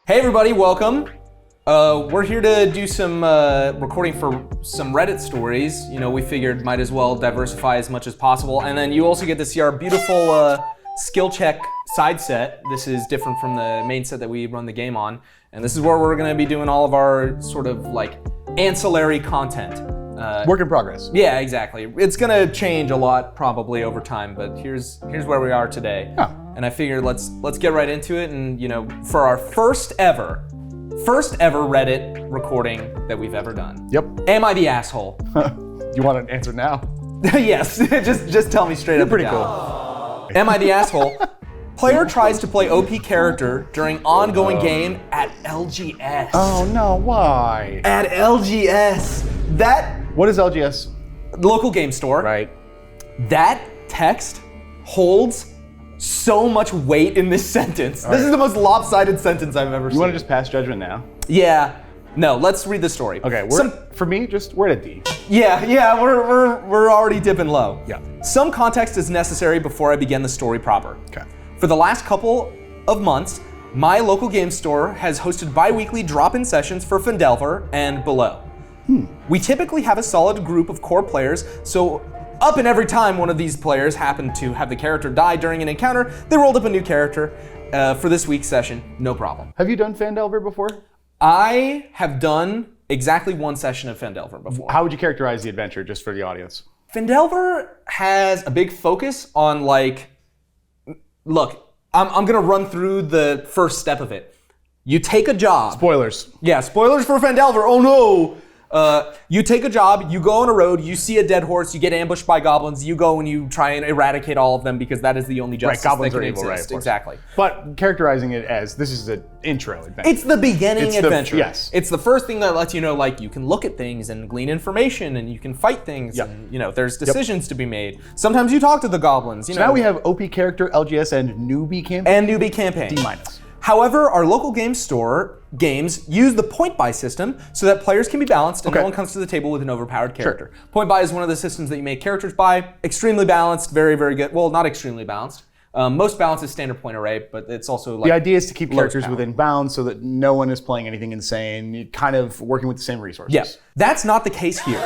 Hey everybody, welcome. We're here to do some recording for some Reddit stories. You know, we figured might as well diversify as much as possible. And then you also get to see our beautiful skill check side set. This is different from the main set that we run the game on. And this is where we're gonna be doing all of our sort of like ancillary content. Work in progress. Yeah, exactly. It's gonna change a lot probably over time, but here's where we are today. Oh. And I figured let's get right into it. And you know, for our first ever Reddit recording that we've ever done. Yep. Am I the asshole? You want an answer now? Yes. just tell me straight up. Pretty and cool. down. Am I the asshole? Player tries to play OP character during ongoing game at LGS. Oh no, why? At LGS. What is LGS? Local game store. Right. That text holds so much weight in this sentence. This is the most lopsided sentence I've ever seen. You want to just pass judgment now? Yeah. No, let's read the story. Okay, for me, we're at a D. Yeah, we're already dipping low. Yeah. Some context is necessary before I begin the story proper. Okay. For the last couple of months, my local game store has hosted bi-weekly drop-in sessions for Fendelver and below. We typically have a solid group of core players, so up and every time one of these players happened to have the character die during an encounter, they rolled up a new character for this week's session, no problem. Have you done Fandelver before? I have done exactly one session of Fendelver before. How would you characterize the adventure, just for the audience? Fendelver has a big focus on like, look, I'm gonna run through the first step of it. You take a job. Spoilers. Yeah, spoilers for Fendelver, oh no! You take a job, you go on a road, you see a dead horse, you get ambushed by goblins, you go and you try and eradicate all of them because that is the only justice goblins that can are evil, exist. right, of course. Exactly. But characterizing it as this is an intro adventure. It's the beginning adventure. Yes. It's the first thing that lets you know, like, you can look at things and glean information and you can fight things and, you know, there's decisions to be made. Sometimes you talk to the goblins, you know. Now we have OP character, LGS, and newbie campaign. And newbie campaign. D-. However, our local game store games use the point buy system so that players can be balanced and no one comes to the table with an overpowered character. Sure. Point buy is one of the systems that you make characters by. Extremely balanced, very, very good. Well, not extremely balanced. Most balance is standard point array, but it's also like... The idea is to keep characters power. within bounds so that no one is playing anything insane, you're kind of working with the same resources. Yes. That's not the case here.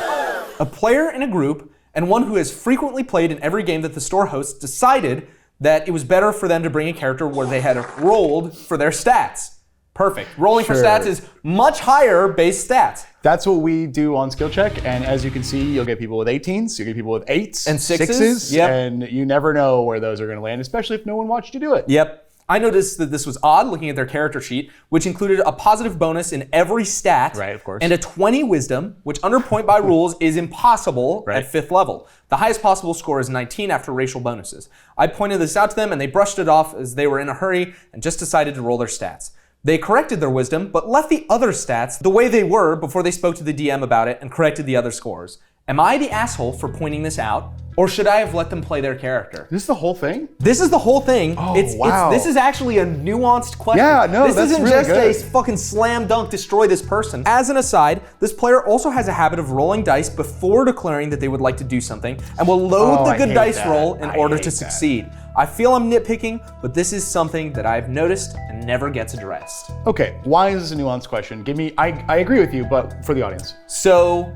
A player in a group, and one who has frequently played in every game that the store hosts, decided that it was better for them to bring a character where they had rolled for their stats. Perfect. Rolling for stats is much higher base stats. That's what we do on skill check, and as you can see, you'll get people with 18s, you'll get people with 8s, and 6s, and you never know where those are going to land, especially if no one watched you do it. Yep. I noticed that this was odd looking at their character sheet, which included a positive bonus in every stat, right, of course, and a 20 wisdom, which under point by rules is impossible at 5th level. The highest possible score is 19 after racial bonuses. I pointed this out to them and they brushed it off as they were in a hurry and just decided to roll their stats. They corrected their wisdom, but left the other stats the way they were before they spoke to the DM about it and corrected the other scores. Am I the asshole for pointing this out, or should I have let them play their character? This is the whole thing? This is the whole thing. Oh, wow. This is actually a nuanced question. Yeah, no, this that's isn't really just good. a fucking slam dunk destroy this person. As an aside, this player also has a habit of rolling dice before declaring that they would like to do something and will load the good dice roll in order to succeed. I feel I'm nitpicking, but this is something that I've noticed and never gets addressed. Okay, why is this a nuanced question? I agree with you, but for the audience. So,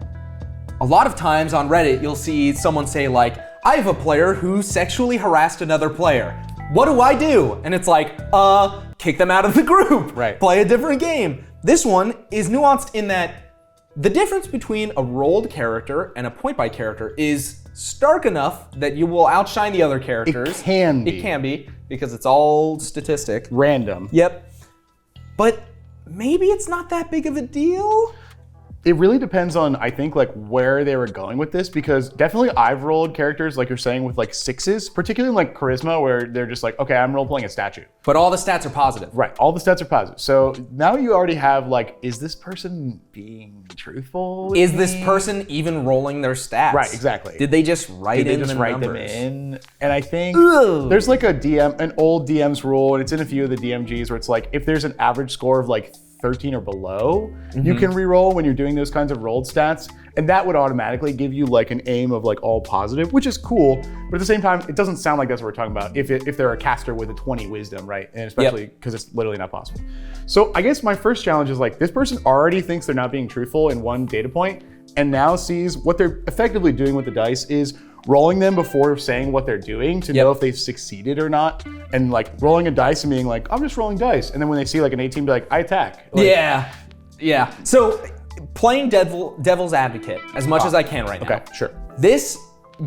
a lot of times on Reddit, you'll see someone say like, I have a player who sexually harassed another player. What do I do? And it's like, kick them out of the group. Right. Play a different game. This one is nuanced in that the difference between a rolled character and a point buy character is stark enough that you will outshine the other characters. It can be. It can be, because it's all statistic. Random. Yep. But maybe it's not that big of a deal? It really depends on, I think, like where they were going with this, because definitely I've rolled characters, like you're saying, with like 6s, particularly in like charisma, where they're just like, okay, I'm role playing a statue. But all the stats are positive. Right, all the stats are positive. So now you already have like, is this person being truthful? Is this person even rolling their stats? Right, exactly. Did they just write them numbers? in? And I think there's like an old DM's rule, and it's in a few of the DMGs where it's like, if there's an average score of like 13 or below, you can reroll when you're doing those kinds of rolled stats. And that would automatically give you like an aim of like all positive, which is cool. But at the same time, it doesn't sound like that's what we're talking about if they're a caster with a 20 wisdom, right? And especially because it's literally not possible. So I guess my first challenge is like, this person already thinks they're not being truthful in one data point and now sees what they're effectively doing with the dice is rolling them before saying what they're doing to know if they've succeeded or not. And like rolling a dice and being like, I'm just rolling dice. And then when they see like an 18, be like, I attack. Like, yeah. So playing devil's advocate as much as I can right now. Okay, sure. This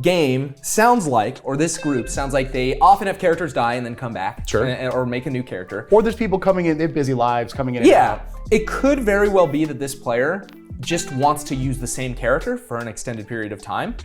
game sounds like, or this group sounds like they often have characters die and then come back. Sure. Or make a new character. Or there's people coming in, they have busy lives, coming in and out. It could very well be that this player just wants to use the same character for an extended period of time.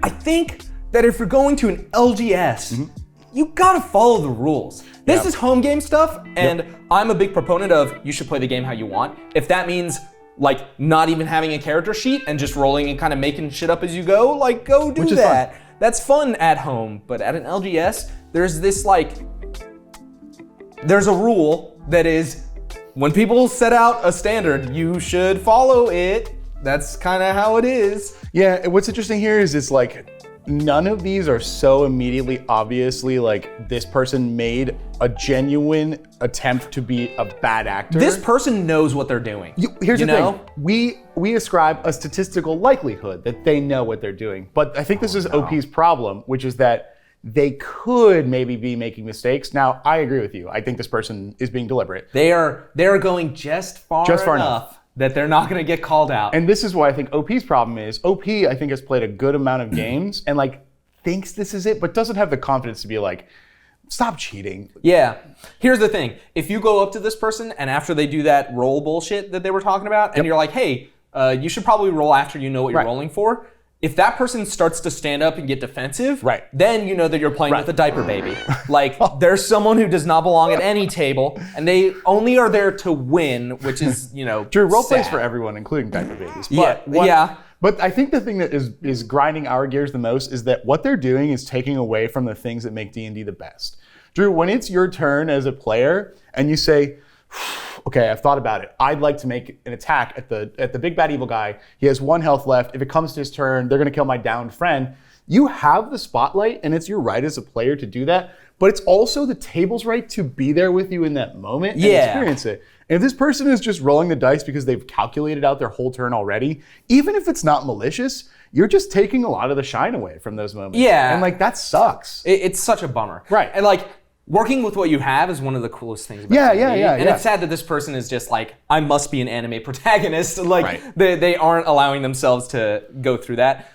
I think that if you're going to an LGS, you gotta follow the rules. This is home game stuff, and I'm a big proponent of you should play the game how you want. If that means like not even having a character sheet and just rolling and kind of making shit up as you go, like go do that. Fun. That's fun at home, but at an LGS, there's this like, there's a rule that is when people set out a standard, you should follow it. That's kind of how it is. Yeah, what's interesting here is it's like, none of these are so immediately obviously like this person made a genuine attempt to be a bad actor. This person knows what they're doing. Here's the thing, we ascribe a statistical likelihood that they know what they're doing. But I think this is OP's problem, which is that they could maybe be making mistakes. Now, I agree with you. I think this person is being deliberate. They're going just far enough that they're not gonna get called out. And this is why I think OP's problem is, OP I think has played a good amount of games and like thinks this is it, but doesn't have the confidence to be like, stop cheating. Yeah, here's the thing. If you go up to this person and after they do that roll bullshit that they were talking about, and you're like, hey, you should probably roll after you know what you're rolling for. If that person starts to stand up and get defensive, then you know that you're playing with a diaper baby. Like, there's someone who does not belong at any table, and they only are there to win, which is, you know, Drew, role plays for everyone, including diaper babies. But But I think the thing that is grinding our gears the most is that what they're doing is taking away from the things that make D&D the best. Drew, when it's your turn as a player, and you say, okay, I've thought about it. I'd like to make an attack at the big bad evil guy. He has 1 health left. If it comes to his turn, they're gonna kill my downed friend. You have the spotlight, and it's your right as a player to do that, but it's also the table's right to be there with you in that moment and experience it. And if this person is just rolling the dice because they've calculated out their whole turn already, even if it's not malicious, you're just taking a lot of the shine away from those moments. Yeah. And like, that sucks. It's such a bummer. Right. And like, working with what you have is one of the coolest things about D&D. And it's sad that this person is just like, I must be an anime protagonist. Like, they aren't allowing themselves to go through that.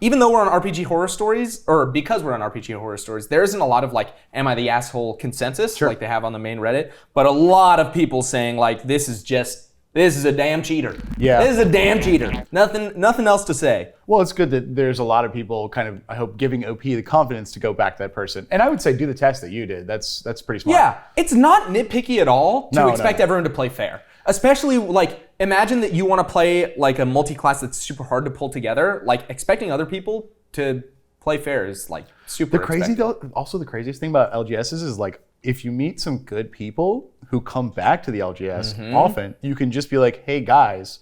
Even though we're on RPG horror stories, or because we're on RPG horror stories, there isn't a lot of like, am I the asshole consensus like they have on the main Reddit, but a lot of people saying like, this is a damn cheater. Yeah. This is a damn cheater. Nothing else to say. Well, it's good that there's a lot of people kind of, I hope, giving OP the confidence to go back to that person. And I would say do the test that you did. That's pretty smart. Yeah, it's not nitpicky at all to expect everyone to play fair. Especially like, imagine that you want to play like a multi-class that's super hard to pull together. Like expecting other people to play fair is like super The craziest thing about LGSs is like, if you meet some good people who come back to the LGS often, you can just be like, hey guys,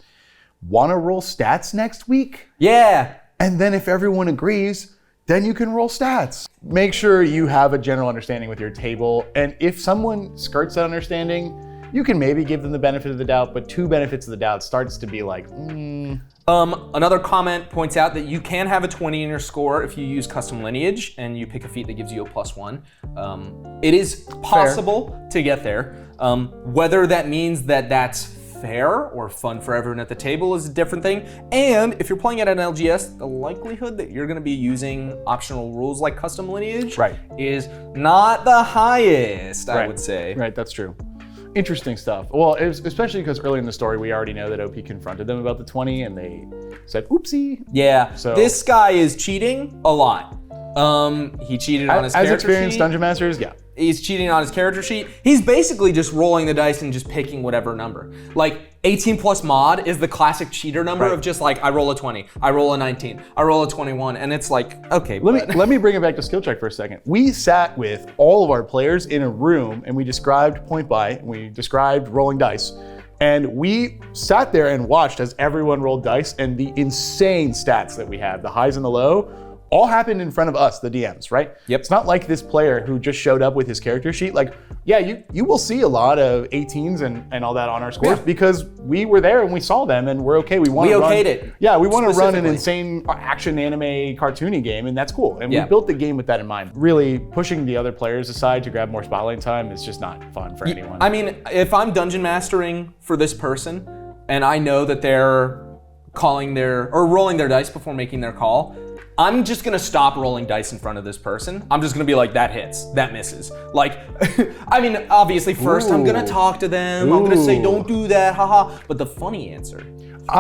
wanna roll stats next week? Yeah. And then if everyone agrees, then you can roll stats. Make sure you have a general understanding with your table. And if someone skirts that understanding, you can maybe give them the benefit of the doubt, but 2 benefits of the doubt starts to be like, Another comment points out that you can have a 20 in your score if you use custom lineage and you pick a feat that gives you a +1. It is possible to get there. Whether that means that that's fair or fun for everyone at the table is a different thing. And if you're playing at an LGS, the likelihood that you're gonna be using optional rules like custom lineage is not the highest, I would say. Right, that's true. Interesting stuff. Well, especially because early in the story, we already know that OP confronted them about the 20 and they said, oopsie. Yeah, so this guy is cheating a lot. He cheated on his character as experienced sheet. Dungeon Masters, He's cheating on his character sheet. He's basically just rolling the dice and just picking whatever number. Like 18 plus mod is the classic cheater number of just like, I roll a 20, I roll a 19, I roll a 21, and it's like, okay. Let me bring it back to skill check for a second. We sat with all of our players in a room and we described point buy, and we described rolling dice. And we sat there and watched as everyone rolled dice, and the insane stats that we had, the highs and the low, all happened in front of us, the DMs, right? Yep. It's not like this player who just showed up with his character sheet. Like, yeah, you will see a lot of 18s and all that on our scores because we were there and we saw them and we're okay. We okayed it. Yeah, we want to run an insane action anime cartoony game, and that's cool. And we built the game with that in mind. Really pushing the other players aside to grab more spotlight time is just not fun for anyone. I mean, if I'm dungeon mastering for this person and I know that they're rolling their dice before making their call, I'm just gonna stop rolling dice in front of this person. I'm just gonna be like, that hits, that misses. Like, I mean, obviously first I'm gonna talk to them. I'm gonna say, don't do that, haha. But the funny answer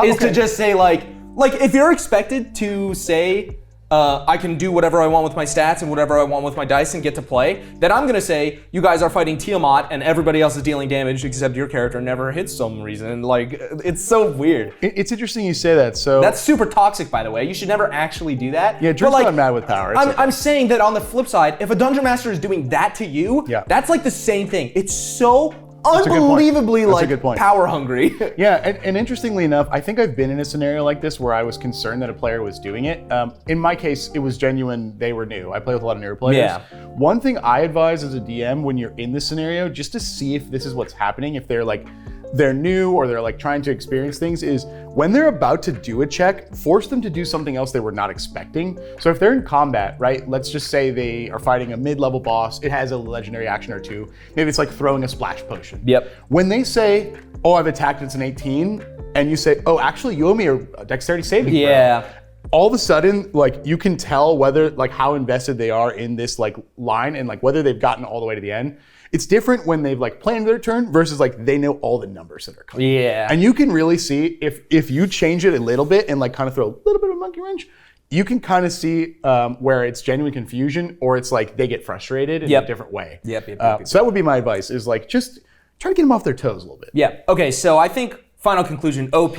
is to just say like if you're expected to say, I can do whatever I want with my stats and whatever I want with my dice and get to play, then I'm gonna say, you guys are fighting Tiamat and everybody else is dealing damage except your character never hits some reason. And like, it's so weird. It's interesting you say that. So that's super toxic, by the way. You should never actually do that. Yeah, Drew's not mad with power. I'm saying that on the flip side, if a dungeon master is doing that to you, that's like the same thing. It's so unbelievably like power hungry. Yeah, and interestingly enough, I think I've been in a scenario like this where I was concerned that a player was doing it. In my case, it was genuine, they were new. I play with a lot of newer players. Yeah. One thing I advise as a DM when you're in this scenario, just to see if this is what's happening, if they're new or they're like trying to experience things, is when they're about to do a check, force them to do something else they were not expecting. So if they're in combat, right, let's just say they are fighting a mid-level boss, it has a legendary action or two, maybe it's like throwing a splash potion. Yep. When they say, oh, I've attacked, it's an 18, and you say, oh, actually you owe me a dexterity saving throw. Yeah. All of a sudden, like, you can tell whether, like, how invested they are in this, like, line and, like, whether they've gotten all the way to the end. It's different when they've, like, planned their turn versus, like, they know all the numbers that are coming. Yeah. And you can really see if you change it a little bit and, like, kind of throw a little bit of a monkey wrench, you can kind of see where it's genuine confusion or it's, like, they get frustrated in a different way. Yep. So that would be my advice, is, like, just try to get them off their toes a little bit. Yeah. Okay, so I think... Final conclusion, OP,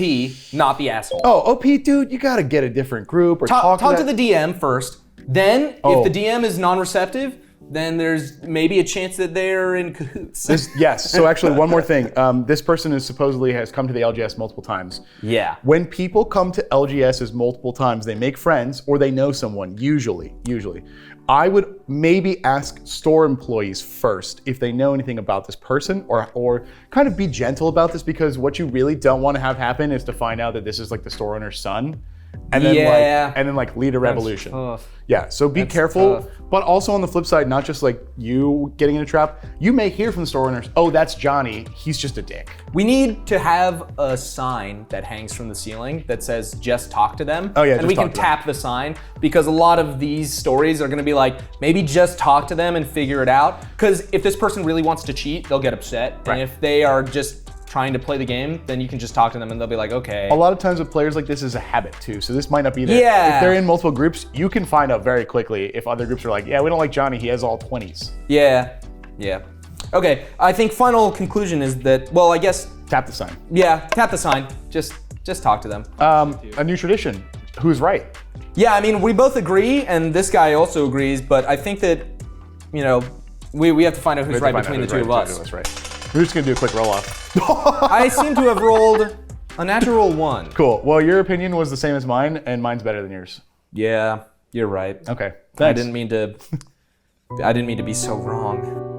not the asshole. Oh, OP, dude, you gotta get a different group or talk to the DM first. Then, if the DM is non-receptive, then there's maybe a chance that they're in cahoots. Yes, so actually one more thing. This person is supposedly has come to the LGS multiple times. Yeah. When people come to LGSs multiple times, they make friends or they know someone, usually. I would maybe ask store employees first if they know anything about this person or kind of be gentle about this, because what you really don't want to have happen is to find out that this is like the store owner's son and then like lead a revolution. Yeah, so be careful, but also on the flip side, not just like you getting in a trap, you may hear from the store owners, oh, that's Johnny, he's just a dick. We need to have a sign that hangs from the ceiling that says, just talk to them. Oh yeah, and we can tap the sign, because a lot of these stories are gonna be like, maybe just talk to them and figure it out. Because if this person really wants to cheat, they'll get upset. Right. And if they are just trying to play the game, then you can just talk to them and they'll be like, okay. A lot of times with players like this is a habit too, so this might not be there. Yeah. If they're in multiple groups, you can find out very quickly if other groups are like, yeah, we don't like Johnny, he has all 20s. Yeah. Okay, I think final conclusion is that, well, I guess... Tap the sign. Yeah, tap the sign. Just talk to them. A new tradition. Who's right? Yeah, I mean, we both agree, and this guy also agrees, but I think that, you know, we have to find out who's right between the two of us. Right. We're just gonna do a quick roll-off. I seem to have rolled a natural 1. Cool. Well, your opinion was the same as mine, and mine's better than yours. Yeah, you're right. Okay. Thanks. I didn't mean to be so wrong.